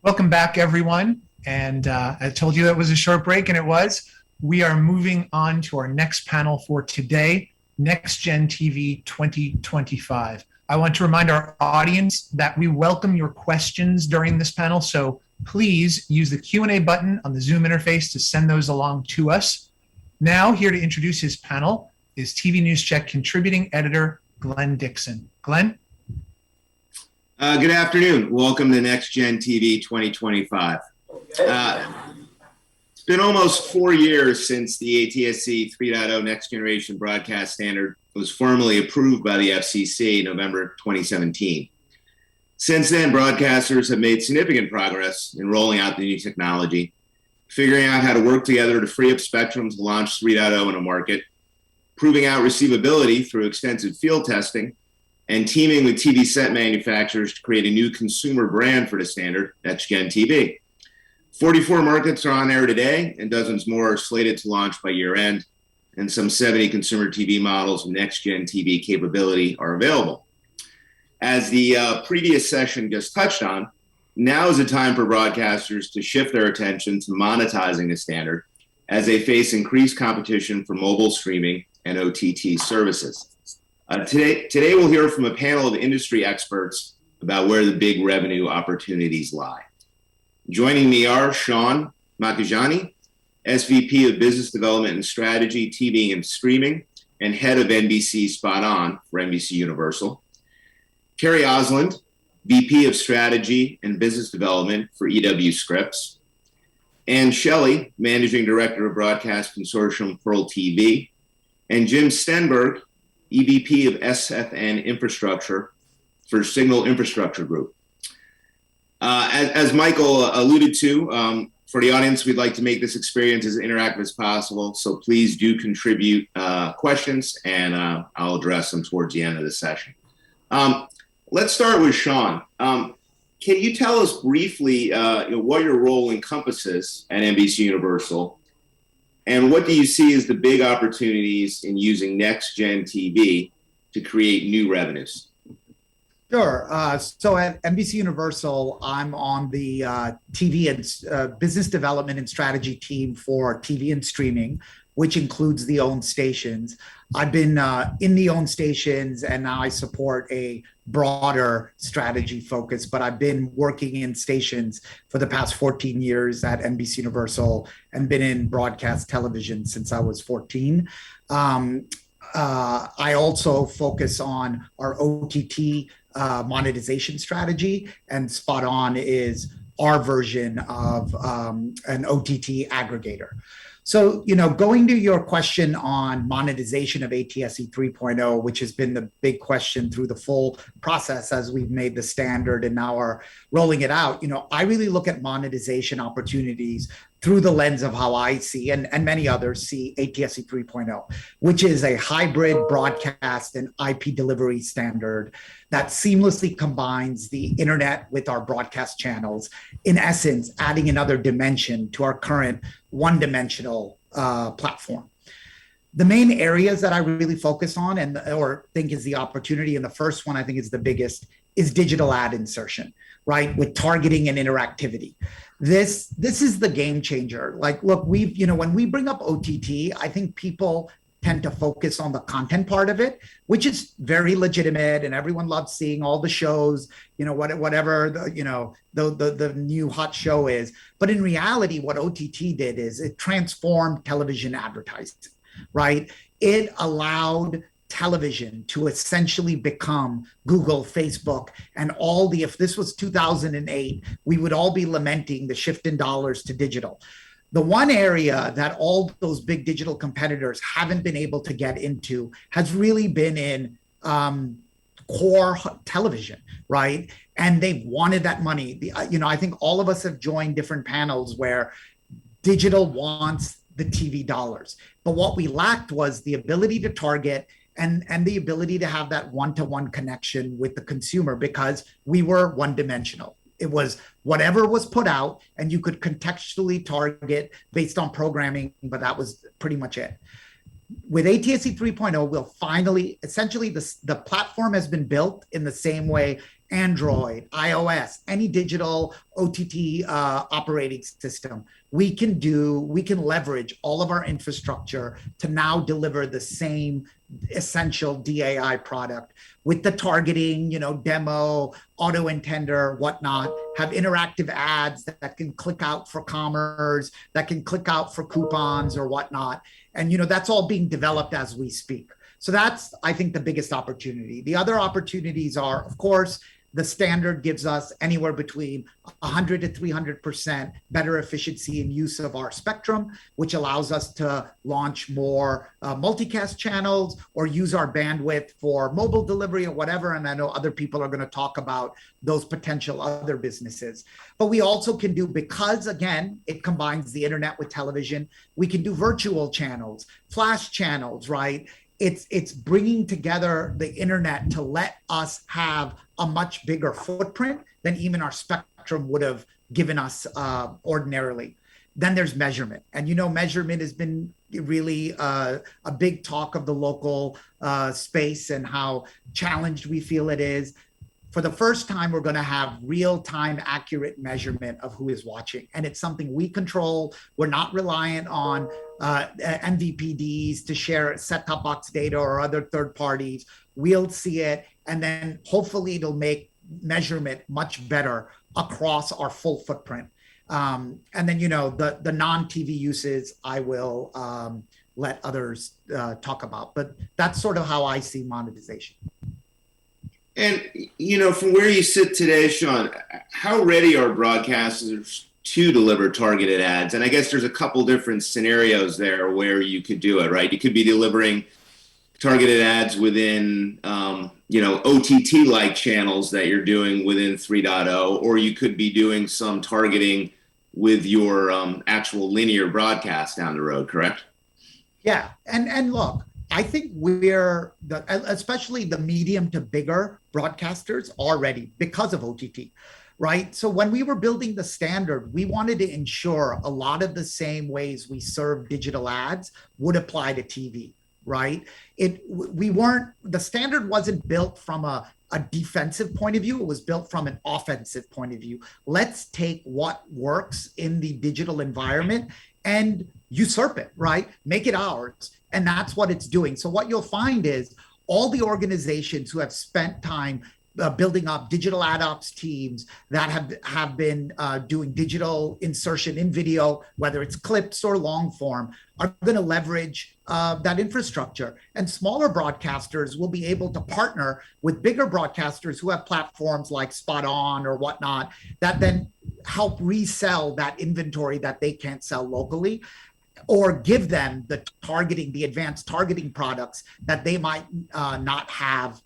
Welcome back, everyone. And I told you it was a short break, and it was. We are moving on to our next panel for today, NextGen TV 2025. I want to remind our audience that we welcome your questions during this panel, so please use the Q&A button on the Zoom interface to send those along to us. Now, here to introduce his panel is TV News Check contributing editor Glenn Dixon. Glenn? Good afternoon. Welcome to NextGen TV 2025. It's been almost 4 years since the ATSC 3.0 Next Generation Broadcast Standard was formally approved by the FCC in November 2017. Since then, broadcasters have made significant progress in rolling out the new technology, figuring out how to work together to free up spectrum to launch 3.0 in a market, proving out receivability through extensive field testing, and teaming with TV set manufacturers to create a new consumer brand for the standard, NextGen TV. 44 markets are on air today, and dozens more are slated to launch by year-end, and some 70 consumer TV models with NextGen TV capability are available. As the previous session just touched on, now is the time for broadcasters to shift their attention to monetizing the standard as they face increased competition from mobile streaming and OTT services. Today we'll hear from a panel of industry experts about where the big revenue opportunities lie. Joining me are Sean Makajani, SVP of Business Development and Strategy, TV and Streaming, and head of NBC Spot On for NBC Universal. Kerry Osland, VP of Strategy and Business Development for EW Scripps. Ann Shelley, Managing Director of Broadcast Consortium Pearl TV. And Jim Stenberg, EVP of SFN Infrastructure for Signal Infrastructure Group. As Michael alluded to, for the audience, we'd like to make this experience as interactive as possible, so please do contribute questions, and I'll address them towards the end of the session. Let's start with Sean. Can you tell us briefly what your role encompasses at NBC Universal, and what do you see as the big opportunities in using NextGen TV to create new revenues? Sure. So at NBC Universal, I'm on the TV and business development and strategy team for TV and streaming, which includes the owned stations. I've been in the owned stations, and now I support a broader strategy focus, but I've been working in stations for the past 14 years at NBC Universal and been in broadcast television since I was 14. I also focus on our OTT monetization strategy, and Spot On is our version of an OTT aggregator. So, going to your question on monetization of ATSC 3.0, which has been the big question through the full process as we've made the standard and now are rolling it out, I really look at monetization opportunities through the lens of how I see, and many others see, ATSC 3.0, which is a hybrid broadcast and IP delivery standard that seamlessly combines the internet with our broadcast channels, in essence, adding another dimension to our current one-dimensional platform. The main areas that I really focus on or think is the opportunity, and the first one I think is the biggest, is digital ad insertion, right? With targeting and interactivity. This is the game changer. Like, look, when we bring up OTT, I think people tend to focus on the content part of it, which is very legitimate, and everyone loves seeing all the shows, whatever the new hot show is. But in reality, what OTT did is it transformed television advertising, right? It allowed television to essentially become Google, Facebook, and if this was 2008, we would all be lamenting the shift in dollars to digital. The one area that all those big digital competitors haven't been able to get into has really been in core television, right? And they've wanted that money. I think all of us have joined different panels where digital wants the TV dollars. But what we lacked was the ability to target and the ability to have that one-to-one connection with the consumer, because we were one-dimensional. It was whatever was put out, and you could contextually target based on programming, but that was pretty much it. With ATSC 3.0, we'll finally, essentially the platform has been built in the same way Android, iOS, any digital OTT operating system. We can leverage all of our infrastructure to now deliver the same essential DAI product with the targeting, demo, auto intender, whatnot, have interactive ads that can click out for commerce, that can click out for coupons or whatnot. And, that's all being developed as we speak. So that's, I think, the biggest opportunity. The other opportunities are, of course, the standard gives us anywhere between 100 to 300% better efficiency in use of our spectrum, which allows us to launch more multicast channels or use our bandwidth for mobile delivery or whatever. And I know other people are going to talk about those potential other businesses. But we also can do, because again, it combines the internet with television, we can do virtual channels, flash channels, right? It's bringing together the internet to let us have a much bigger footprint than even our spectrum would have given us ordinarily. Then there's measurement. And measurement has been really a big talk of the local space and how challenged we feel it is. For the first time, we're going to have real-time accurate measurement of who is watching. And it's something we control. We're not reliant on MVPDs to share set-top box data or other third parties. We'll see it. And then hopefully it'll make measurement much better across our full footprint. And then, the non-TV uses, I will let others talk about. But that's sort of how I see monetization. And, from where you sit today, Sean, how ready are broadcasters to deliver targeted ads? And I guess there's a couple different scenarios there where you could do it, right? You could be delivering targeted ads within, OTT-like channels that you're doing within 3.0, or you could be doing some targeting with your actual linear broadcast down the road, correct? Yeah, and look, I think especially the medium to bigger broadcasters are ready because of OTT, right? So when we were building the standard, we wanted to ensure a lot of the same ways we serve digital ads would apply to TV, right? The standard wasn't built from a defensive point of view. It was built from an offensive point of view. Let's take what works in the digital environment and usurp it, right? Make it ours. And that's what it's doing. So what you'll find is all the organizations who have spent time building up digital ad ops teams that have been doing digital insertion in video, whether it's clips or long form, are going to leverage that infrastructure. And smaller broadcasters will be able to partner with bigger broadcasters who have platforms like Spot On or whatnot that then help resell that inventory that they can't sell locally, or give them the advanced targeting products that they might not have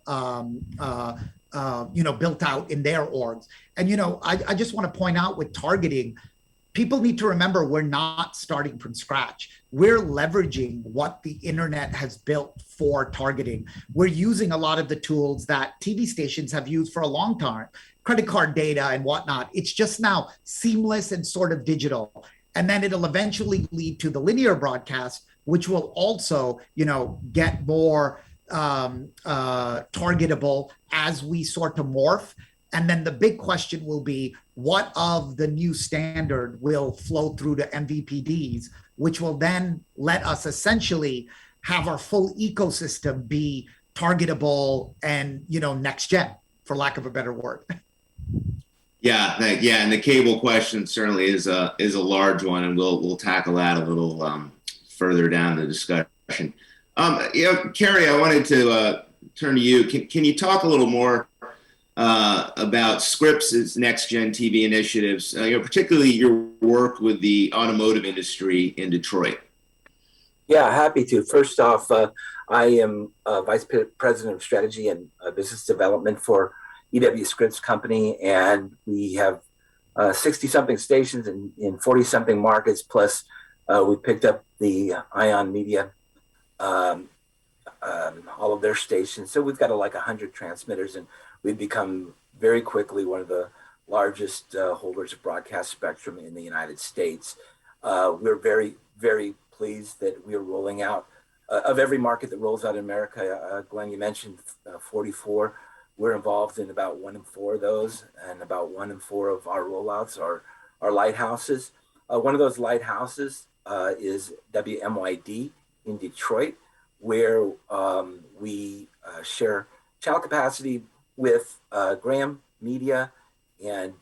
built out in their orgs. And, I just want to point out with targeting, people need to remember we're not starting from scratch. We're leveraging what the internet has built for targeting. We're using a lot of the tools that TV stations have used for a long time, credit card data and whatnot. It's just now seamless and sort of digital. And then it'll eventually lead to the linear broadcast, which will also, get more targetable as we sort of morph. And then the big question will be, what of the new standard will flow through to MVPDs, which will then let us essentially have our full ecosystem be targetable and, next gen, for lack of a better word. Yeah, and the cable question certainly is a large one, and we'll tackle that a little further down the discussion. Carrie, I wanted to turn to you. Can you talk a little more about Scripps' NextGen TV initiatives, particularly your work with the automotive industry in Detroit? Yeah, happy to. First off, I am Vice President of Strategy and Business Development for EW Scripps Company, and we have 60-something stations in 40-something markets, plus we picked up the Ion Media, all of their stations. So we've got like 100 transmitters, and we've become very quickly one of the largest holders of broadcast spectrum in the United States. We're very, very pleased that we are rolling out, of every market that rolls out in America, Glenn, you mentioned 44. We're involved in about 1 in 4 of those, and about 1 in 4 of our rollouts are lighthouses. One of those lighthouses is WMYD in Detroit, where we share channel capacity with Graham Media and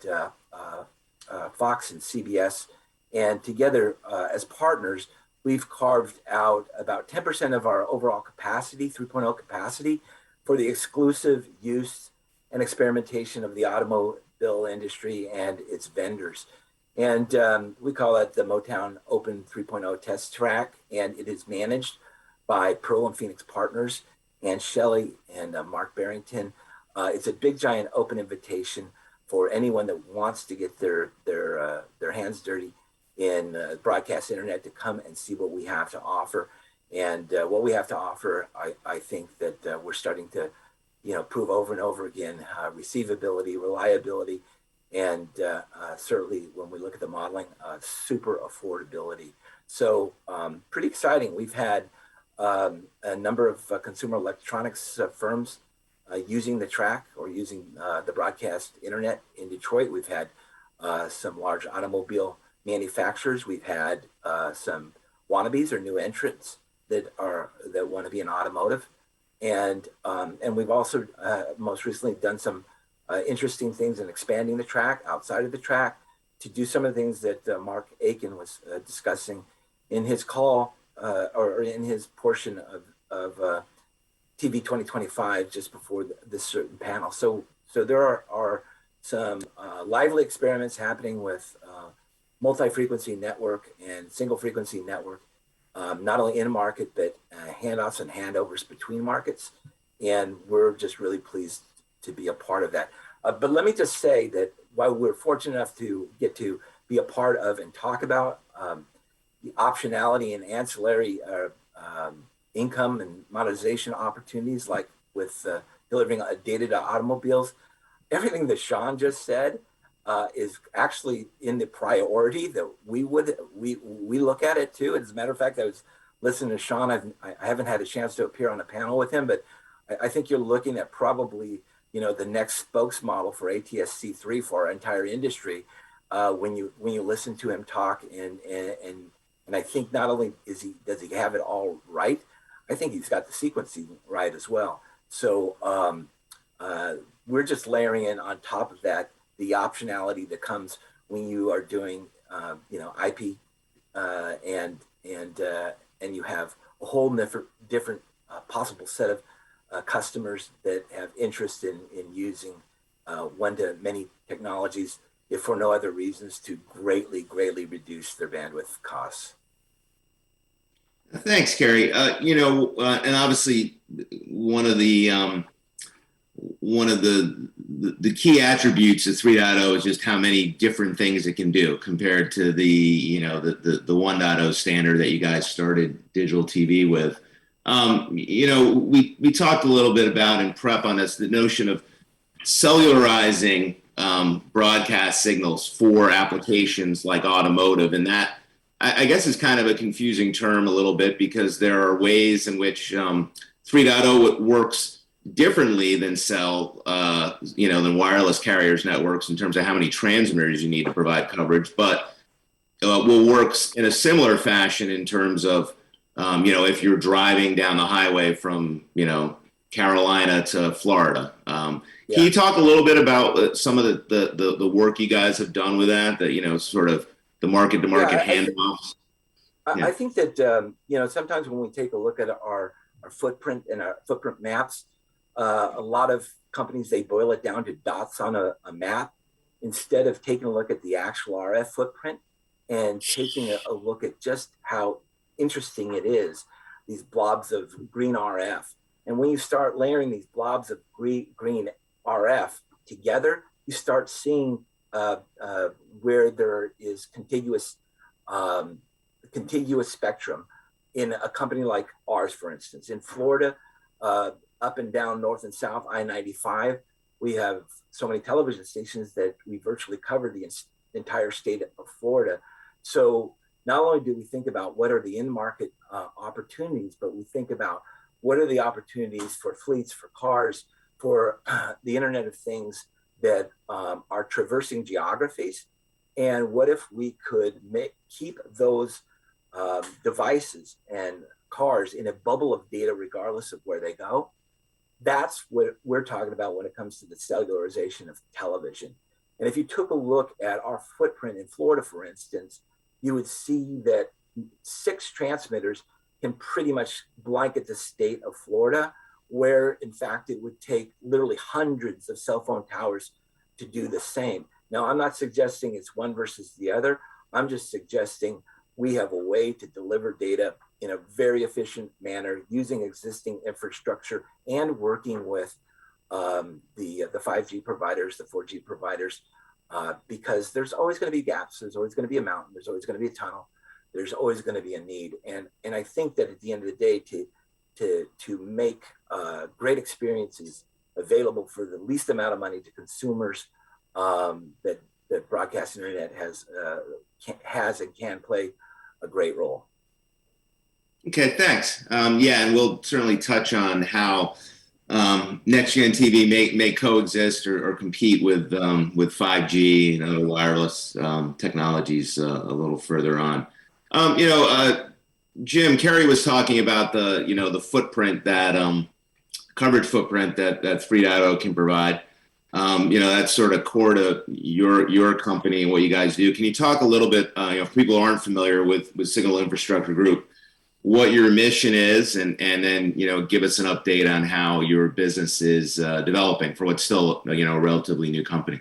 Fox and CBS. And together as partners, we've carved out about 10% of our overall capacity, 3.0 capacity, for the exclusive use and experimentation of the automobile industry and its vendors. And we call it the Motown Open 3.0 Test Track, and it is managed by Pearl and Phoenix Partners and Shelley and Mark Barrington. It's a big, giant open invitation for anyone that wants to get their hands dirty in broadcast internet to come and see what we have to offer. And what we have to offer, I think that we're starting to, prove over and over again, receivability, reliability, and certainly when we look at the modeling, super affordability. So pretty exciting. We've had a number of consumer electronics firms using the track or using the broadcast internet in Detroit. We've had some large automobile manufacturers. We've had some wannabes or new entrants that want to be in automotive, and we've also most recently done some interesting things in expanding the track outside of the track to do some of the things that Mark Aiken was discussing in his call or in his portion of TV 2025 just before this certain panel. So there are some lively experiments happening with multi-frequency network and single frequency network, not only in market, but handoffs and handovers between markets. And we're just really pleased to be a part of that. But let me just say that while we're fortunate enough to get to be a part of and talk about the optionality and ancillary income and monetization opportunities, like with delivering data to automobiles, everything that Sean just said is actually in the priority that we look at it too. As a matter of fact, I was listening to Sean. I haven't had a chance to appear on a panel with him, but I think you're looking at probably the next spokesmodel for ATSC3 for our entire industry when you listen to him talk, and I think not only does he have it all right, I think he's got the sequencing right as well. So we're just layering in on top of that the optionality that comes when you are doing IP and you have a whole different possible set of customers that have interest in using one-to-many technologies, if for no other reasons, to greatly reduce their bandwidth costs. Thanks, Kerry. And obviously one of the key attributes of 3.0 is just how many different things it can do compared to the 1.0 standard that you guys started digital TV with. We talked a little bit about in prep on this, the notion of cellularizing broadcast signals for applications like automotive, and that I guess is kind of a confusing term a little bit, because there are ways in which 3.0 works differently than than wireless carriers networks in terms of how many transmitters you need to provide coverage, but will work in a similar fashion in terms of if you're driving down the highway from Carolina to Florida. Can you talk a little bit about some of the work you guys have done with that sort of the market-to-market handoffs? I think that sometimes when we take a look at our footprint and our footprint maps, a lot of companies, they boil it down to dots on a map instead of taking a look at the actual RF footprint and taking a look at just how interesting it is, these blobs of green RF. And when you start layering these blobs of green RF together, you start seeing where there is contiguous spectrum in a company like ours, for instance. In Florida, up and down north and south I-95, we have so many television stations that we virtually cover the entire state of Florida. So not only do we think about what are the in-market opportunities, but we think about what are the opportunities for fleets, for cars, for the Internet of Things that are traversing geographies. And what if we could keep those devices and cars in a bubble of data regardless of where they go? That's what we're talking about when it comes to the cellularization of television. And if you took a look at our footprint in Florida, for instance, you would see that 6 transmitters can pretty much blanket the state of Florida, where in fact it would take literally hundreds of cell phone towers to do the same. Now, I'm not suggesting it's one versus the other. I'm just suggesting we have a way to deliver data in a very efficient manner using existing infrastructure and working with the 5G providers, the 4G providers, because there's always going to be gaps. There's always going to be a mountain. There's always going to be a tunnel. There's always going to be a need. And I think that at the end of the day, to make great experiences available for the least amount of money to consumers, that broadcast internet has and can play a great role. Okay, thanks. Yeah, and we'll certainly touch on how NextGen TV may coexist or compete with 5G and other wireless technologies a little further on. Jim, Kerry was talking about the footprint that coverage footprint that 3.0 can provide. That's sort of core to your company and what you guys do. Can you talk a little bit, if people aren't familiar with Signal Infrastructure Group, what your mission is, and then give us an update on how your business is developing for what's still a relatively new company.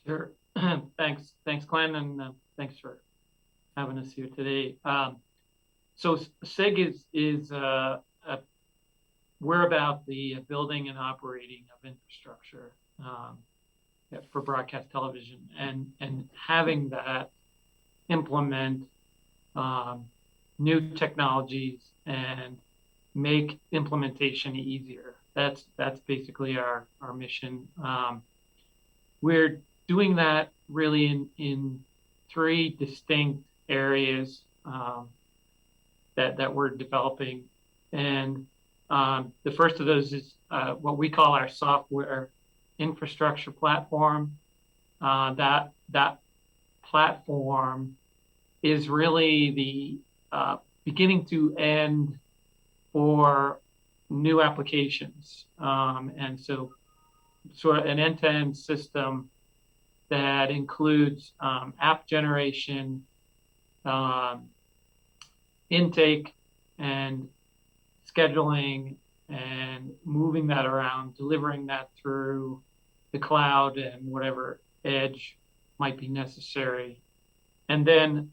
Sure. Thanks, Glenn, and thanks for having us here today. So SIG is we're about the building and operating of infrastructure for broadcast television, and having that implement new technologies and make implementation easier. That's basically our mission. We're doing that really in 3 distinct areas that we're developing, and the first of those is what we call our software infrastructure platform. That platform is really the beginning to end for new applications, and so sort of an end-to-end system that includes app generation, intake and scheduling, and moving that around, delivering that through the cloud and whatever edge might be necessary. And then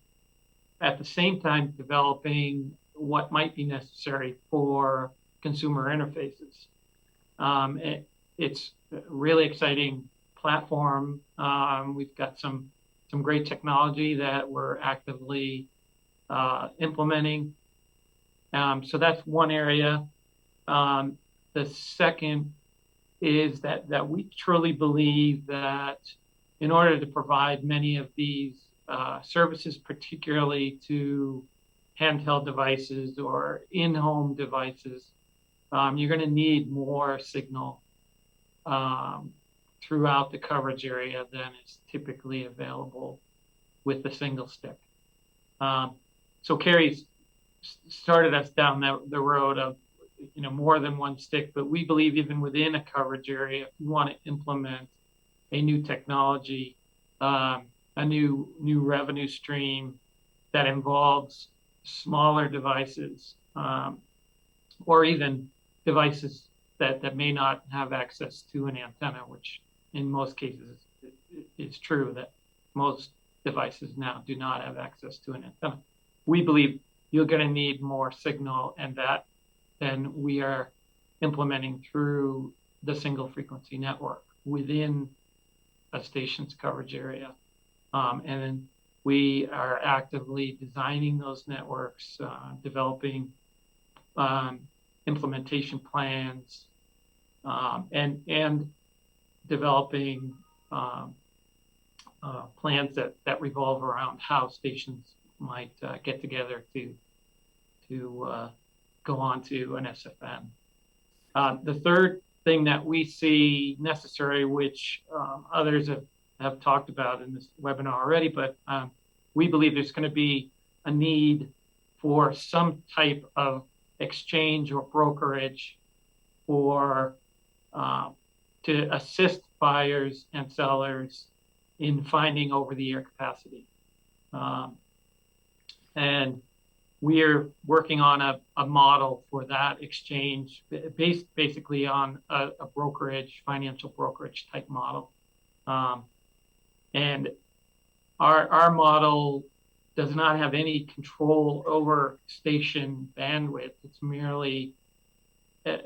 at the same time, developing what might be necessary for consumer interfaces. It's a really exciting platform. We've got some great technology that we're actively implementing. So that's one area. The second is that we truly believe that in order to provide many of these services, particularly to handheld devices or in-home devices, you're going to need more signal throughout the coverage area than is typically available with the single stick. So Kerry's started us down the road of more than one stick, but we believe even within a coverage area, if you want to implement a new technology, a new revenue stream that involves smaller devices, or even devices that may not have access to an antenna, which in most cases is true that most devices now do not have access to an antenna. We believe you're going to need more signal, and that then we are implementing through the single frequency network within a station's coverage area. And then we are actively designing those networks, developing implementation plans, and developing plans that revolve around how stations might get together to go on to an SFN. The third thing that we see necessary, which others have talked about in this webinar already, but we believe there's going to be a need for some type of exchange or brokerage for to assist buyers and sellers in finding over-the-air capacity. And we're working on a model for that exchange based basically on a brokerage, financial brokerage type model. And our model does not have any control over station bandwidth. It's merely an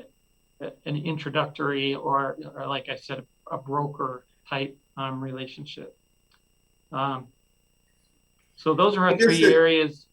introductory or like I said, a broker type relationship. So those are our three areas.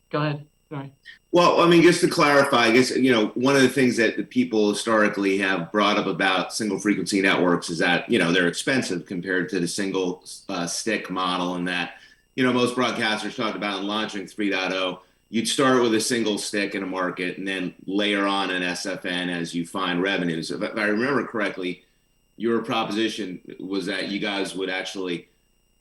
Go ahead. Sorry. Well, I mean, just to clarify, I guess, one of the things that the people historically have brought up about single frequency networks is that, they're expensive compared to the single stick model, and that, most broadcasters talked about in launching 3.0, you'd start with a single stick in a market and then layer on an SFN as you find revenues. If I remember correctly, your proposition was that you guys would actually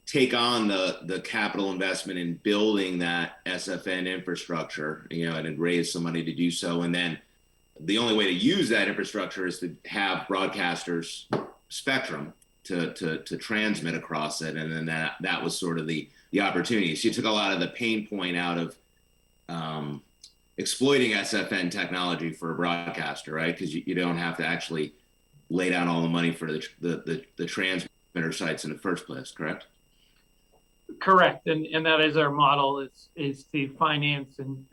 take on the capital investment in building that SFN infrastructure, and raise some money to do so. And then the only way to use that infrastructure is to have broadcasters spectrum to transmit across it. And then that was sort of the opportunity. So you took a lot of the pain point out of exploiting SFN technology for a broadcaster, right? Because you don't have to actually lay down all the money for the transmitter sites in the first place, correct? Correct, and that is our model is to finance and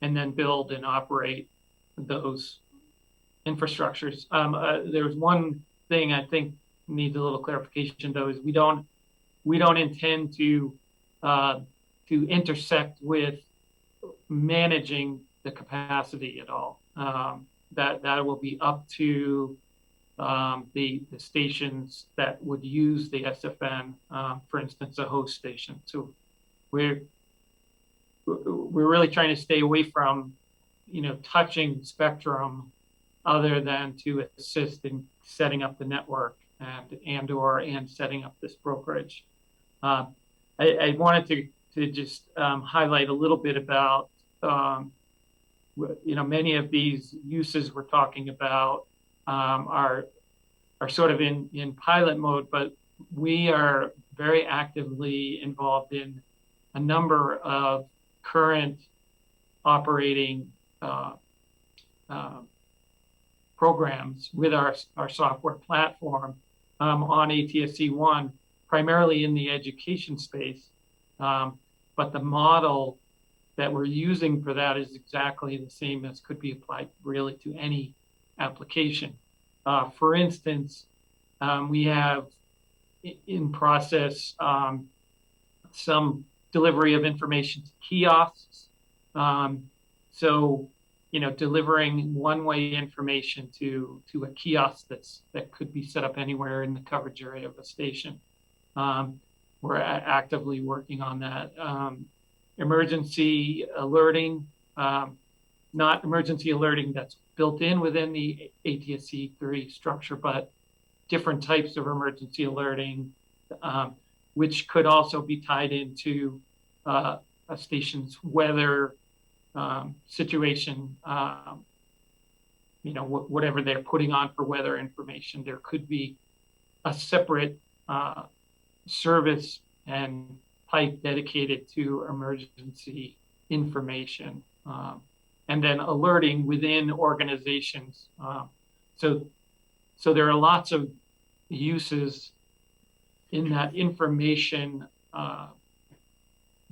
then build and operate those infrastructures. There's one thing I think needs a little clarification though, is we don't intend to intersect with managing the capacity at all. That will be up to the stations that would use the SFN, for instance, a host station. So we're really trying to stay away from, touching spectrum other than to assist in setting up the network and setting up this brokerage. I wanted to just highlight a little bit about, many of these uses we're talking about are sort of in pilot mode, but we are very actively involved in a number of current operating programs with our software platform on ATSC1, primarily in the education space. But the model that we're using for that is exactly the same as could be applied really to any application. For instance, we have in process some delivery of information to kiosks. So, delivering one-way information to a kiosk that could be set up anywhere in the coverage area of a station. We're actively working on that. Emergency alerting, not emergency alerting that's built in within the ATSC3 structure, but different types of emergency alerting, which could also be tied into a station's weather situation, whatever they're putting on for weather information. There could be a separate service and pipe dedicated to emergency information. And then alerting within organizations. So there are lots of uses in that information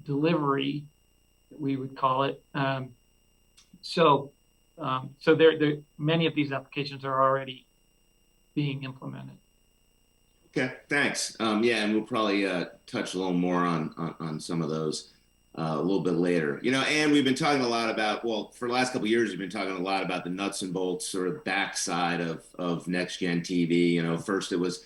delivery, we would call it. So there many of these applications are already being implemented. Okay, thanks. Yeah, and we'll probably touch a little more on some of those a little bit later. And we've been talking a lot about, for the last couple of years, we've been talking a lot about the nuts and bolts sort of backside of NextGen TV. First it was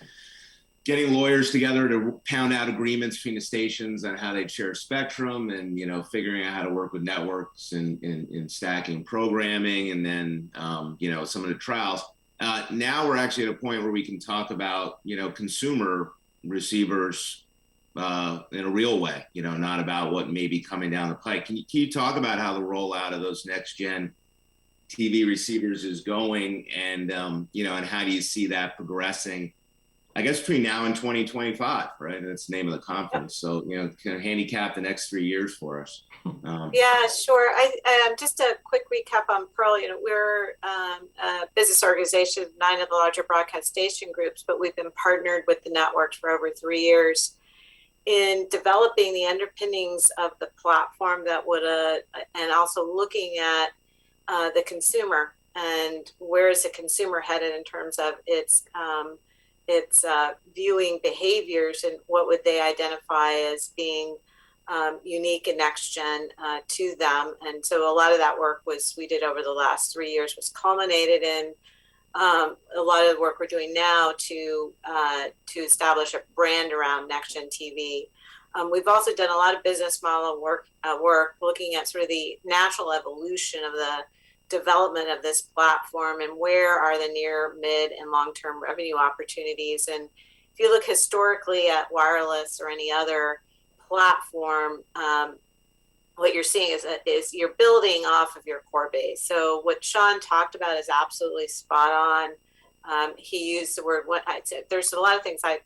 getting lawyers together to pound out agreements between the stations on how they'd share spectrum, and figuring out how to work with networks in stacking programming, and then some of the trials. Now we're actually at a point where we can talk about consumer receivers in a real way, not about what may be coming down the pike. Can you talk about how the rollout of those next gen TV receivers is going, and and how do you see that progressing, I guess, between now and 2025, right? That's the name of the conference. So, kind of handicap the next 3 years for us. Yeah, sure. Just a quick recap on Pearl. We're a business organization of 9 of the larger broadcast station groups, but we've been partnered with the networks for over 3 years in developing the underpinnings of the platform that would, and also looking at the consumer and where is the consumer headed in terms of its viewing behaviors, and what would they identify as being unique and next gen to them. And so a lot of that work we did over the last 3 years was culminated in a lot of the work we're doing now to establish a brand around NextGen TV. We've also done a lot of business model work looking at sort of the natural evolution of the development of this platform, and where are the near, mid, and long-term revenue opportunities. And if you look historically at wireless or any other platform, what you're seeing is you're building off of your core base. So what Sean talked about is absolutely spot on. He used the word, there's a lot of things I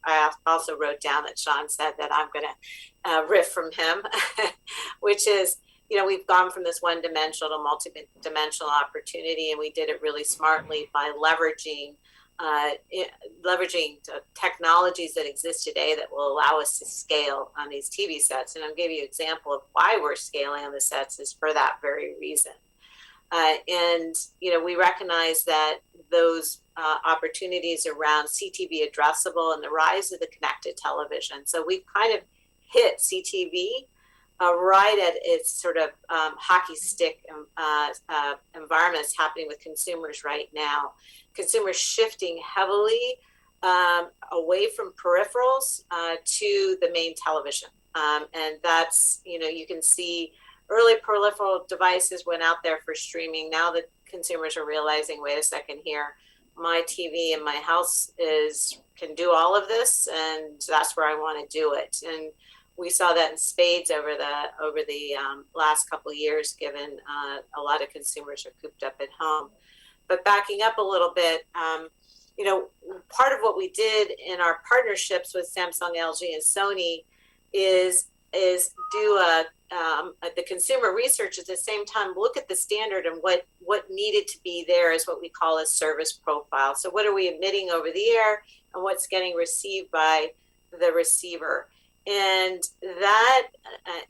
also wrote down that Sean said that I'm going to riff from him, which is, we've gone from this one-dimensional to multi-dimensional opportunity, and we did it really smartly by leveraging technologies that exist today that will allow us to scale on these TV sets. And I'll give you an example of why we're scaling on the sets is for that very reason. We recognize that those opportunities around CTV addressable and the rise of the connected television. So we've kind of hit CTV right at its sort of hockey stick environment that's happening with consumers right now. Consumers shifting heavily away from peripherals to the main television. And that's, you can see early peripheral devices went out there for streaming. Now that consumers are realizing, wait a second here, my TV in my house can do all of this, and that's where I want to do it. And we saw that in spades over the last couple of years, given a lot of consumers are cooped up at home. But backing up a little bit, part of what we did in our partnerships with Samsung, LG, and Sony is do the consumer research at the same time, look at the standard and what needed to be there is what we call a service profile. So what are we emitting over the air, and what's getting received by the receiver? And that,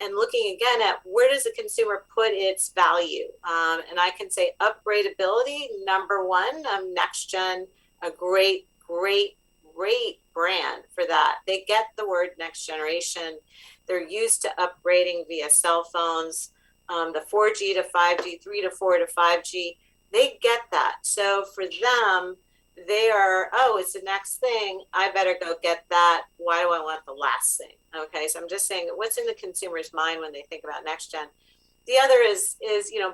and looking again at where does the consumer put its value? And I can say upgradeability, number one, NextGen, a great brand for that. They get the word next generation. They're used to upgrading via cell phones, the 4G to 5G, 3 to 4 to 5G. They get that. So for them, they are, it's the next thing. I better go get that. Why do I want the last thing? Okay, so I'm just saying what's in the consumer's mind when they think about next gen. The other is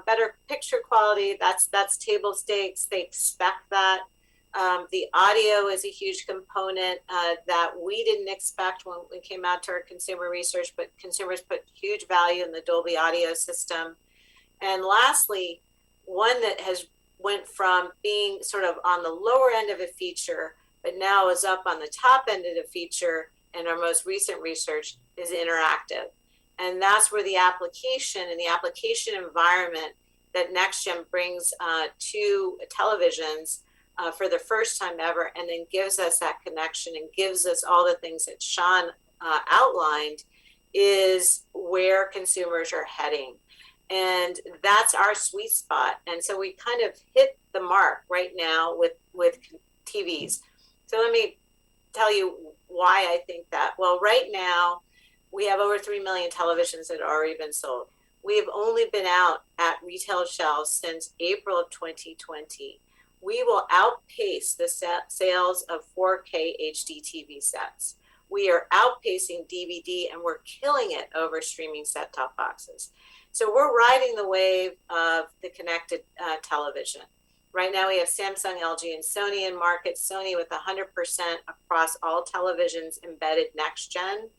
better picture quality. That's table stakes. They expect that. The audio is a huge component that we didn't expect when we came out to our consumer research, but consumers put huge value in the Dolby audio system. And lastly, one that has went from being sort of on the lower end of a feature, but now is up on the top end of the feature in our most recent research is interactive. And that's where the application and the application environment that NextGen brings to televisions for the first time ever, and then gives us that connection and gives us all the things that Sean outlined, is where consumers are heading. And that's our sweet spot. And so we kind of hit the mark right now with TVs. So let me tell you why I think that. Well, right now, we have over 3 million televisions that have already been sold. We have only been out at retail shelves since April of 2020. we will outpace the sales of 4K HD TV sets. We are outpacing DVD, and we're killing it over streaming set-top boxes. So we're riding the wave of the connected television. Right now we have Samsung, LG, and Sony in market. Sony with 100% across all televisions embedded next gen.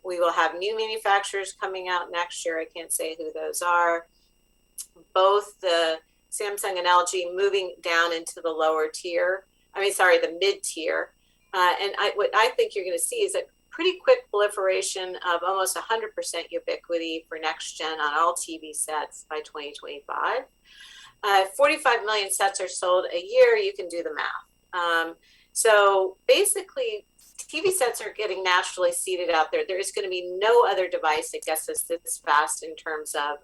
We will have new manufacturers coming out next year. I can't say who those are. Both the Samsung and LG moving down into the lower tier. The mid tier. What I think you're going to see is a pretty quick proliferation of almost 100% ubiquity for next gen on all TV sets by 2025. 45 million sets are sold a year. You can do the math. So basically, TV sets are getting naturally seated out there. There is going to be no other device that gets us this fast in terms of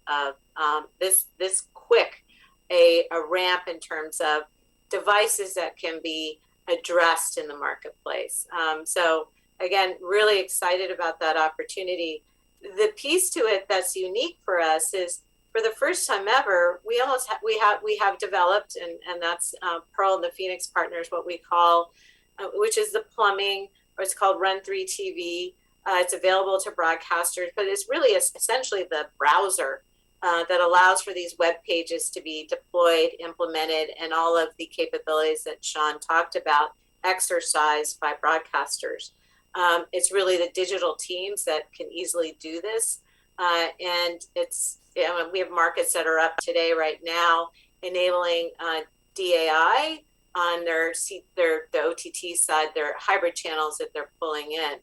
this quick a ramp in terms of devices that can be addressed in the marketplace. So again, really excited about that opportunity. The piece to it that's unique for us is, for the first time ever, we have developed, and that's Pearl and the Phoenix Partners, what we call, which is the plumbing, or it's called Run 3 TV. It's available to broadcasters, but it's really essentially the browser that allows for these web pages to be deployed, implemented, and all of the capabilities that Sean talked about exercised by broadcasters. It's really the digital teams that can easily do this, and we have markets that are up today right now enabling DAI on the OTT side, their hybrid channels that they're pulling in.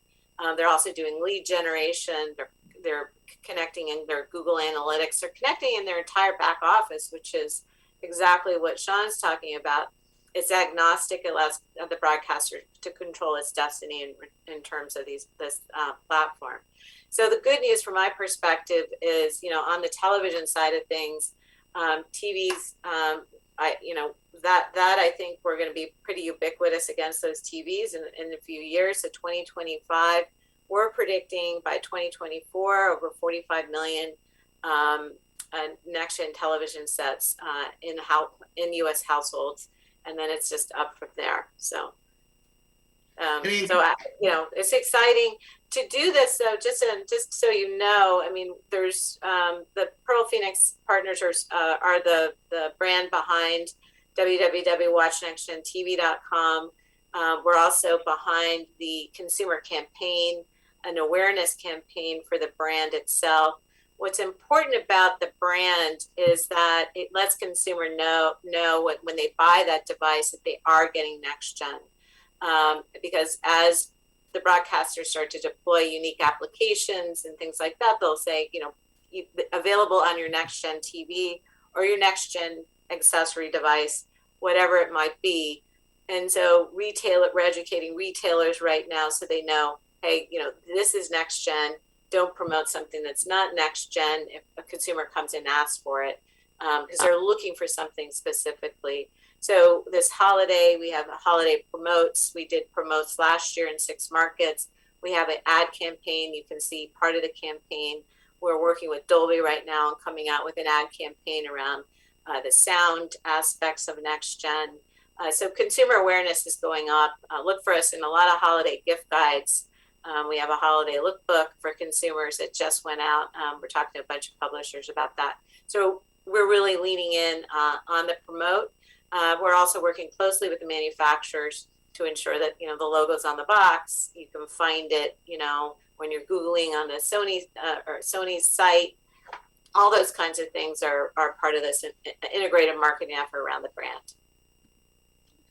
They're also doing lead generation. They're connecting in their Google Analytics. They're connecting in their entire back office, which is exactly what Sean's talking about. It's agnostic. It allows the broadcaster to control its destiny in terms of this platform. So the good news from my perspective is, on the television side of things, TVs, I think we're going to be pretty ubiquitous against those TVs in a few years. So 2025, we're predicting by 2024 over 45 million next-gen television sets in U.S. households, and then it's just up from there. So, it's exciting to do this. So just so you know, there's the Pearl Phoenix Partners are the brand behind www.watchnextgentv.com. We're also behind the consumer campaign, an awareness campaign for the brand itself. What's important about the brand is that it lets consumer know when they buy that device that they are getting next gen. Because as the broadcasters start to deploy unique applications and things like that, they'll say, available on your next gen TV or your next gen accessory device, whatever it might be. And so we're educating retailers right now so they know, hey, this is next gen. Don't promote something that's not next gen if a consumer comes and asks for it, because they're looking for something specifically. So this holiday, we have holiday promotes. We did promotes last year in 6 markets. We have an ad campaign. You can see part of the campaign. We're working with Dolby right now and coming out with an ad campaign around the sound aspects of next gen. So consumer awareness is going up. Look for us in a lot of holiday gift guides. We have a holiday lookbook for consumers that just went out. We're talking to a bunch of publishers about that. So we're really leaning in on the promote. We're also working closely with the manufacturers to ensure that, the logo's on the box. You can find it, when you're Googling on the Sony's site. All those kinds of things are part of this integrated marketing effort around the brand.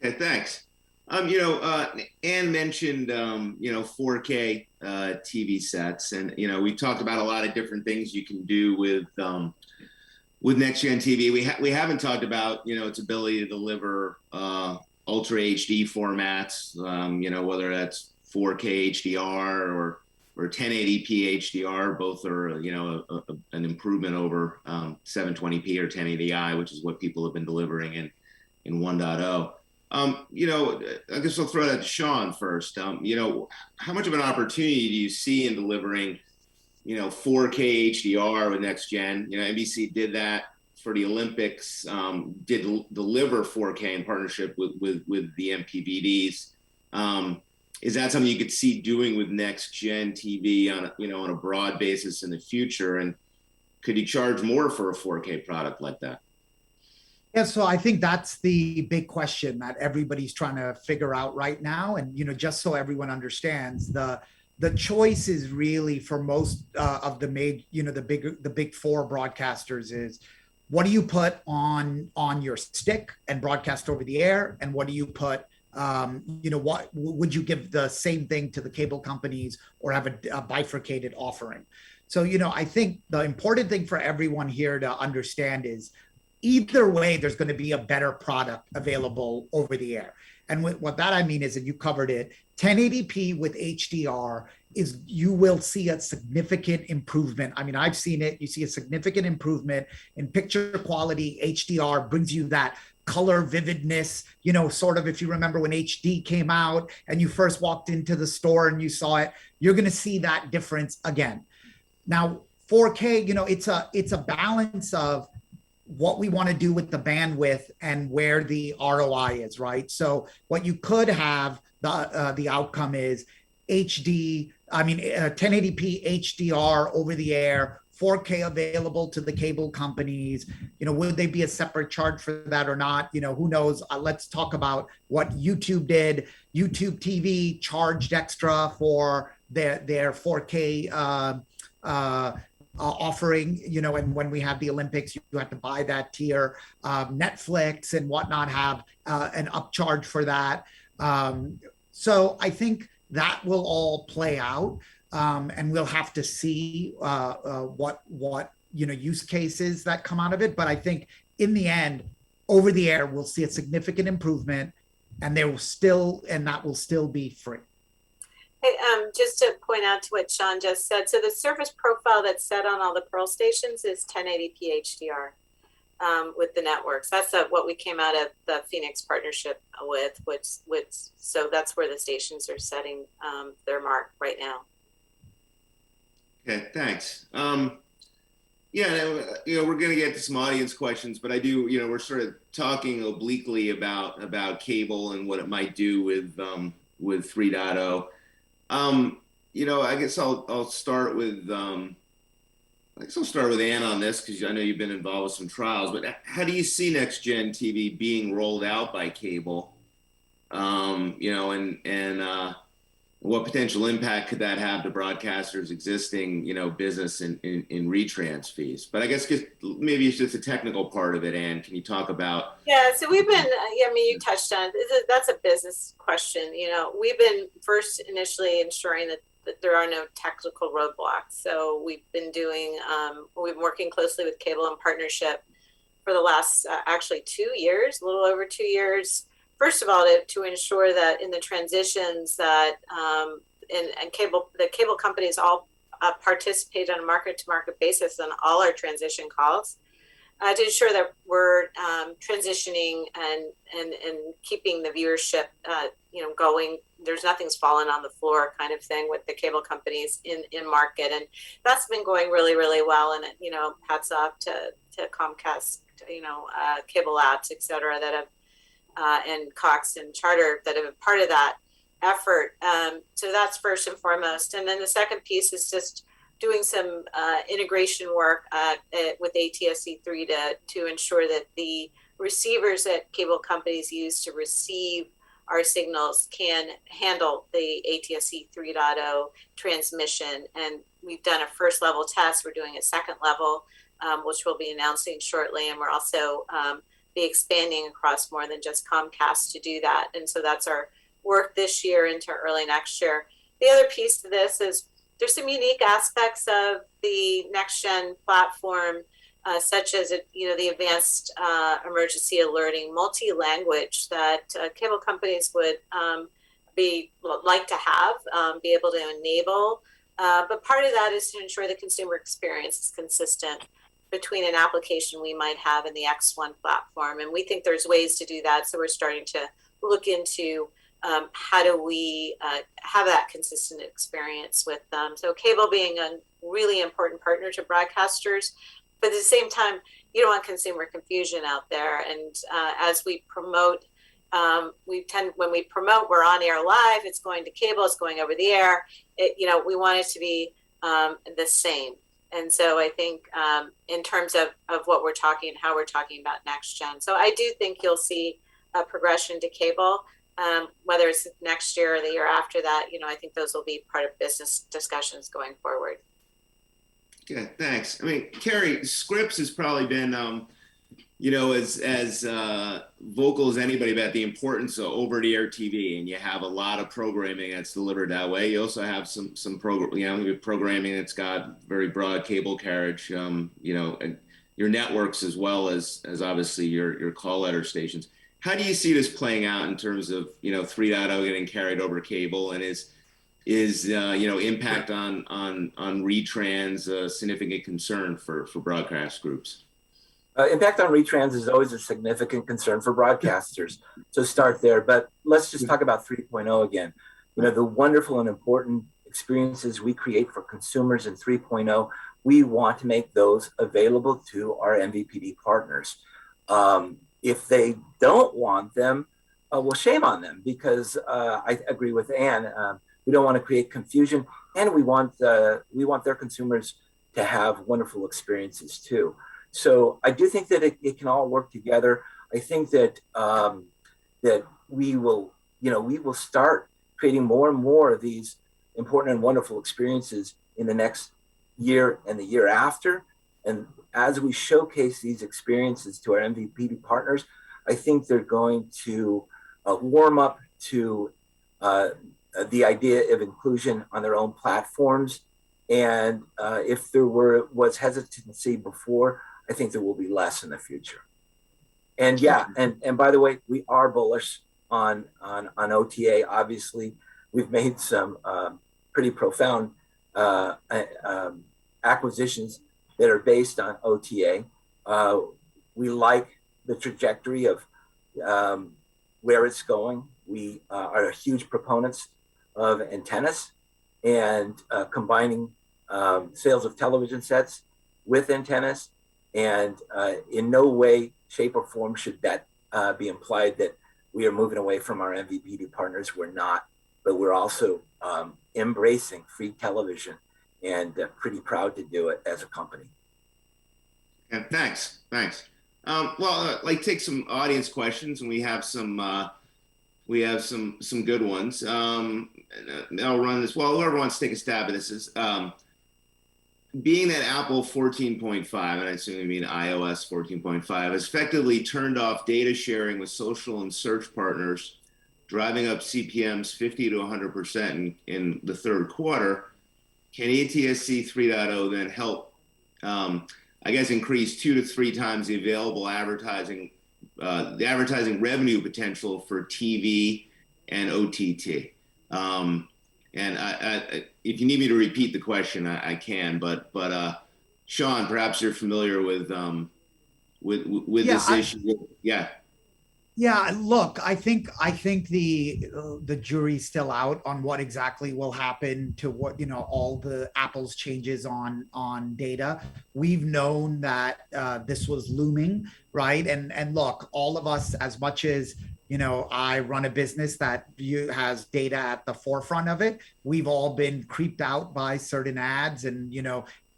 Okay, thanks. Ann mentioned, 4K TV sets, and we talked about a lot of different things you can do with NextGen TV. We haven't talked about its ability to deliver Ultra HD formats, whether that's 4K HDR or 1080p HDR. Both are an improvement over 720p or 1080i, which is what people have been delivering in 1.0. I guess I'll throw that to Sean first. How much of an opportunity do you see in delivering 4K HDR with next gen? NBC did that for the Olympics did deliver 4K in partnership with the MPVDs. Is that something you could see doing with NextGen TV on a broad basis in the future? And could you charge more for a 4K product like that? Yeah, so I think that's the big question that everybody's trying to figure out right now. And just so everyone understands, the choice is really for most of the the big four broadcasters is, what do you put on your stick and broadcast over the air, and what do you put what would you give the same thing to the cable companies, or have a bifurcated offering? So I think the important thing for everyone here to understand is, either way, there's going to be a better product available over the air. And what that I mean is, and you covered it, 1080p with HDR is, you will see a significant improvement. I mean, I've seen it. You see a significant improvement in picture quality. HDR brings you that color vividness, sort of, if you remember when HD came out and you first walked into the store and you saw it, you're going to see that difference again. Now, 4K, it's a balance of what we want to do with the bandwidth and where the ROI is, right? So what you could have, the outcome is 1080p HDR over the air, 4K available to the cable companies. Would they be a separate charge for that or not? Who knows? Let's talk about what YouTube did. YouTube TV charged extra for their 4K offering, and when we have the Olympics, you have to buy that tier. Netflix and whatnot have an upcharge for that. So I think that will all play out, and we'll have to see what use cases that come out of it. But I think in the end, over the air, we'll see a significant improvement, and that will still be free. Hey, just to point out to what Sean just said, so the service profile that's set on all the Pearl stations is 1080p HDR with the networks. That's what we came out of the Phoenix partnership with, so that's where the stations are setting their mark right now. Okay, thanks. We're going to get to some audience questions, but I do, we're sort of talking obliquely about cable and what it might do with 3.0. I guess I'll start with Ann on this, because I know you've been involved with some trials. But how do you see NextGen TV being rolled out by cable? And what potential impact could that have to broadcasters' existing business in retrans fees? But I guess maybe it's just a technical part of it. Ann, can you talk about? Yeah, so we've been, you touched on it. That's a business question. We've been first initially ensuring that there are no technical roadblocks. So we've been working closely with cable in partnership for the last actually 2 years, a little over 2 years. First of all, to ensure that in the transitions that the cable companies all participate on a market-to-market basis on all our transition calls, to ensure that we're transitioning and keeping the viewership going. There's nothing's fallen on the floor kind of thing with the cable companies in market, and that's been going really, really well. And hats off to Comcast, Cable Labs, et cetera, that have and Cox and Charter that have been part of that effort. So that's first and foremost. And then the second piece is just doing some integration work with ATSC3 to ensure that the receivers that cable companies use to receive our signals can handle the ATSC 3.0 transmission. And we've done a first level test. We're doing a second level, which we'll be announcing shortly. And we're also be expanding across more than just Comcast to do that. And so that's our work this year into early next year. The other piece to this is there's some unique aspects of the NextGen platform, such as the advanced emergency alerting, multi-language that cable companies would like to have, be able to enable. But part of that is to ensure the consumer experience is consistent between an application we might have in the X1 platform. And we think there's ways to do that. So we're starting to look into how do we have that consistent experience with them. So cable being a really important partner to broadcasters, but at the same time, you don't want consumer confusion out there. And as we promote, when we promote, we're on air live, it's going to cable, it's going over the air. We want it to be the same. And so I think in terms of what we're talking, how we're talking about next gen. So I do think you'll see a progression to cable, whether it's next year or the year after that. I think those will be part of business discussions going forward. Okay, thanks. I mean, Carrie, Scripps has probably been, as vocal as anybody about the importance of over-the-air TV, and you have a lot of programming that's delivered that way. You also have some programming that's got very broad cable carriage, and your networks as well as obviously your call letter stations. How do you see this playing out in terms of 3.0 getting carried over cable, and is impact on retrans a significant concern for broadcast groups? Impact on retrans is always a significant concern for broadcasters. So start there, but let's just talk about 3.0 again. The wonderful and important experiences we create for consumers in 3.0, we want to make those available to our MVPD partners. If they don't want them, well, shame on them, because I agree with Ann. We don't want to create confusion, and we want their consumers to have wonderful experiences too. So I do think that it can all work together. I think that that we will start creating more and more of these important and wonderful experiences in the next year and the year after. And as we showcase these experiences to our MVPD partners, I think they're going to warm up to the idea of inclusion on their own platforms. And if there was hesitancy before, I think there will be less in the future. And yeah, and by the way, we are bullish on OTA. Obviously, we've made some pretty profound acquisitions that are based on OTA. We like the trajectory of where it's going. We are huge proponents of antennas and combining sales of television sets with antennas. And in no way, shape, or form should that be implied that we are moving away from our MVPD partners. We're not, but we're also embracing free television and pretty proud to do it as a company. Yeah, thanks. Take some audience questions, and we have some good ones. I'll run this. Well, whoever wants to take a stab at this is. Being that Apple 14.5, and I assume you mean iOS 14.5, has effectively turned off data sharing with social and search partners, driving up CPMs 50 to 100% in the third quarter, can ATSC 3.0 then help, increase 2 to 3 times the available advertising revenue potential for TV and OTT? And if you need me to repeat the question, I can. But Sean, perhaps you're familiar with this issue. Yeah. Yeah. Look, I think the jury's still out on what exactly will happen to all the Apple's changes on data. We've known that this was looming, right? And look, all of us, as much as I run a business that has data at the forefront of it, we've all been creeped out by certain ads. And,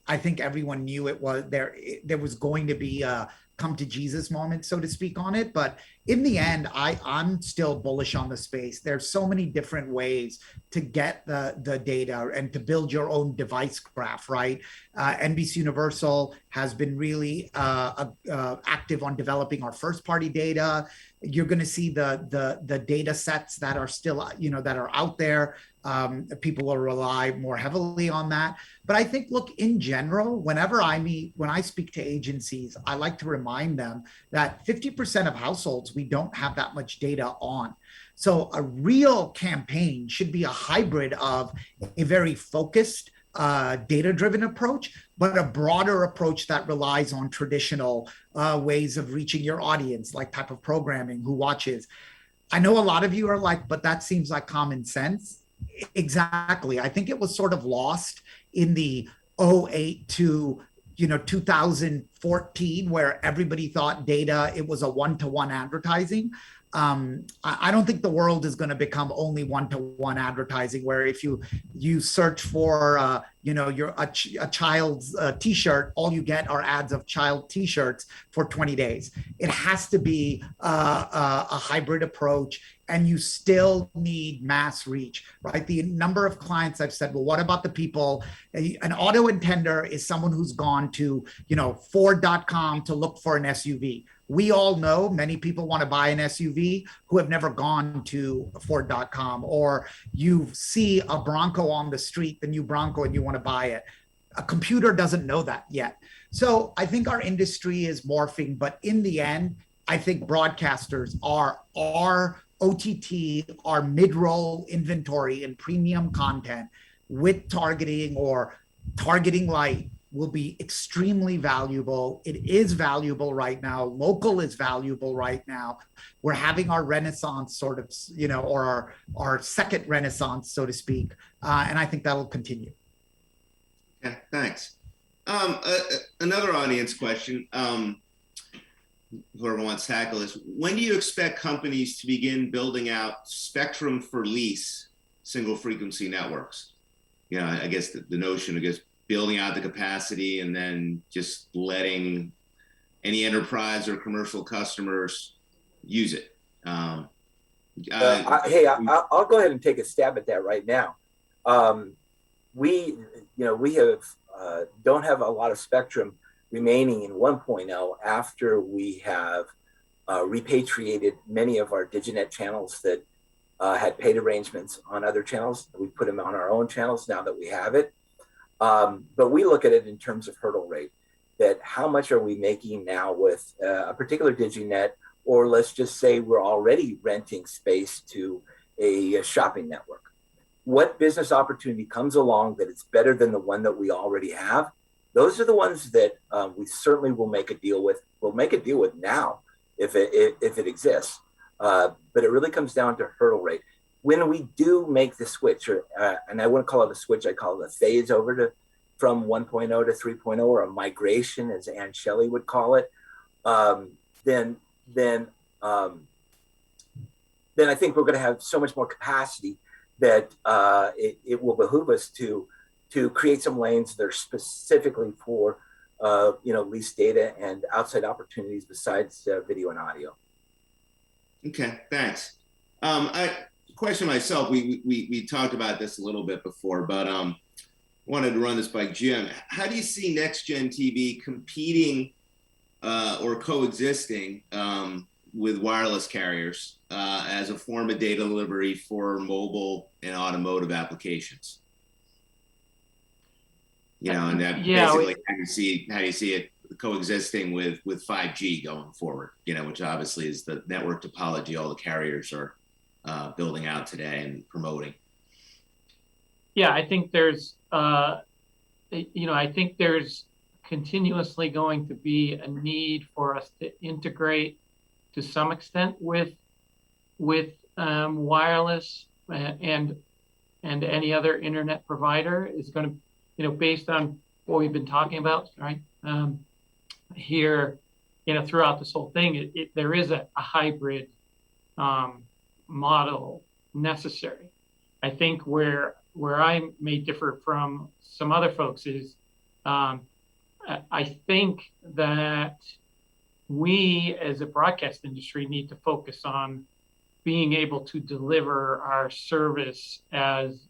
I think everyone knew there was going to be a come to Jesus moment, so to speak, on it. But in the end, I'm still bullish on the space. There's so many different ways to get the data and to build your own device graph, right? NBC Universal has been really active on developing our first party data. You're going to see the data sets that are still, that are out there. People will rely more heavily on that. But I think, look, in general, when I speak to agencies, I like to remind them that 50% of households, we don't have that much data on. So a real campaign should be a hybrid of a very focused, data-driven approach, but a broader approach that relies on traditional ways of reaching your audience, like type of programming, who watches. I know a lot of you are like, but that seems like common sense. Exactly. I think it was sort of lost in the 08 to 2014, where everybody thought data, it was a one-to-one advertising. I don't think the world is going to become only one-to-one advertising, where if you search for a child's t-shirt, all you get are ads of child t-shirts for 20 days. It has to be a hybrid approach, and you still need mass reach, right? The number of clients I've said, well, what about the people? An auto intender is someone who's gone to Ford.com to look for an SUV. We all know many people want to buy an SUV who have never gone to Ford.com, or you see a Bronco on the street, the new Bronco, and you want to buy it. A computer doesn't know that yet. So I think our industry is morphing, but in the end, I think broadcasters are our OTT, our mid-roll inventory and premium content with targeting or targeting light will be extremely valuable. It is valuable right now. Local is valuable right now. We're having our renaissance sort of, or our second renaissance, so to speak. And I think that'll continue. Okay, thanks. Another audience question, whoever wants to tackle this. When do you expect companies to begin building out spectrum for lease single frequency networks? I guess the notion, building out the capacity and then just letting any enterprise or commercial customers use it. I'll go ahead and take a stab at that right now. We have don't have a lot of spectrum remaining in 1.0 after we have repatriated many of our Diginet channels that had paid arrangements on other channels. We put them on our own channels now that we have it. But we look at it in terms of hurdle rate, that how much are we making now with a particular Diginet, or let's just say we're already renting space to a shopping network. What business opportunity comes along that is better than the one that we already have? Those are the ones that we certainly will make a deal with. We'll make a deal with now if it exists. But it really comes down to hurdle rate. When we do make the switch, and I wouldn't call it a switch, I call it a phase over from 1.0 to 3.0, or a migration, as Ann Shelley would call it, then I think we're going to have so much more capacity that it will behoove us to create some lanes that are specifically for lease data and outside opportunities besides video and audio. Okay, thanks. Question myself, we talked about this a little bit before, but wanted to run this by Jim. How do you see NextGen TV competing or coexisting with wireless carriers as a form of data delivery for mobile and automotive applications? And that basically how do you see it coexisting with 5G going forward, which obviously is the network topology all the carriers are building out today and promoting. Yeah, I think there's, continuously going to be a need for us to integrate to some extent with wireless and any other internet provider is going to, based on what we've been talking about, right? Here, throughout this whole thing, there is a hybrid model necessary. I think where I may differ from some other folks is I think that we as a broadcast industry need to focus on being able to deliver our service as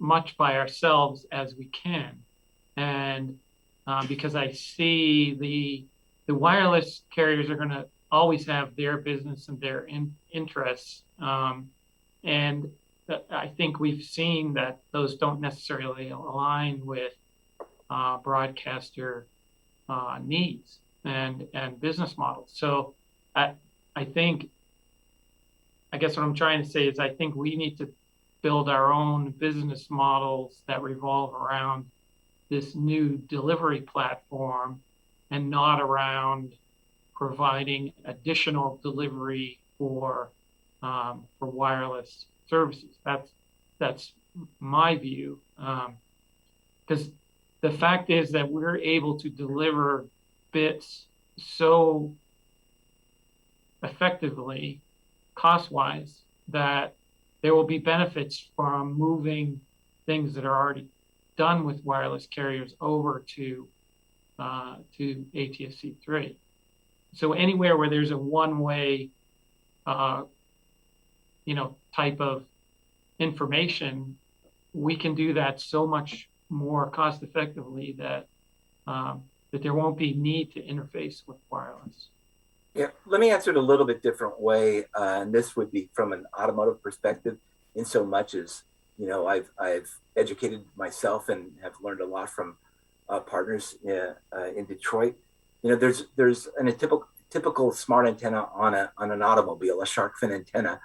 much by ourselves as we can. And because I see the wireless carriers are going to always have their business and their interests. And I think we've seen that those don't necessarily align with broadcaster needs and business models. So I guess what I'm trying to say is I think we need to build our own business models that revolve around this new delivery platform and not around providing additional delivery for wireless services. That's my view. Because the fact is that we're able to deliver bits so effectively, cost-wise, that there will be benefits from moving things that are already done with wireless carriers over to ATSC3. So anywhere where there's a one-way, type of information, we can do that so much more cost-effectively that there won't be need to interface with wireless. Yeah, let me answer it a little bit different way, and this would be from an automotive perspective, in so much as I've educated myself and have learned a lot from partners in Detroit. There's a typical smart antenna on an automobile, a shark fin antenna.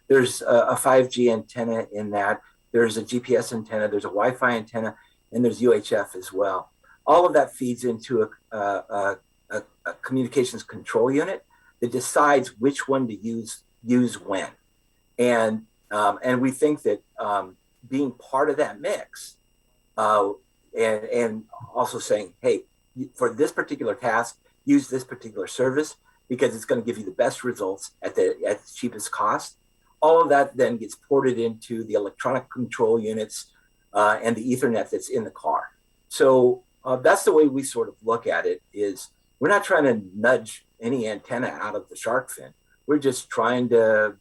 There's a 5G antenna in that. There's a GPS antenna. There's a Wi-Fi antenna, and there's UHF as well. All of that feeds into a communications control unit that decides which one to use when, and we think that being part of that mix, and also saying, hey, for this particular task, use this particular service because it's going to give you the best results at the cheapest cost. All of that then gets ported into the electronic control units and the Ethernet that's in the car. So that's the way we sort of look at it. Is we're not trying to nudge any antenna out of the shark fin. We're just trying to,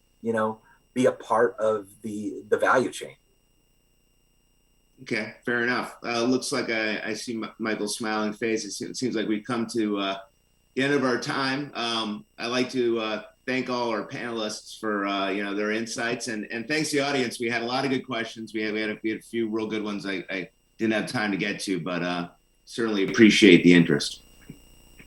be a part of the value chain. Okay, fair enough. Looks like I see Michael's smiling face. It seems like we've come to the end of our time. I'd like to thank all our panelists for their insights, and thanks to the audience. We had a lot of good questions. We had a few real good ones I didn't have time to get to, but certainly appreciate the interest.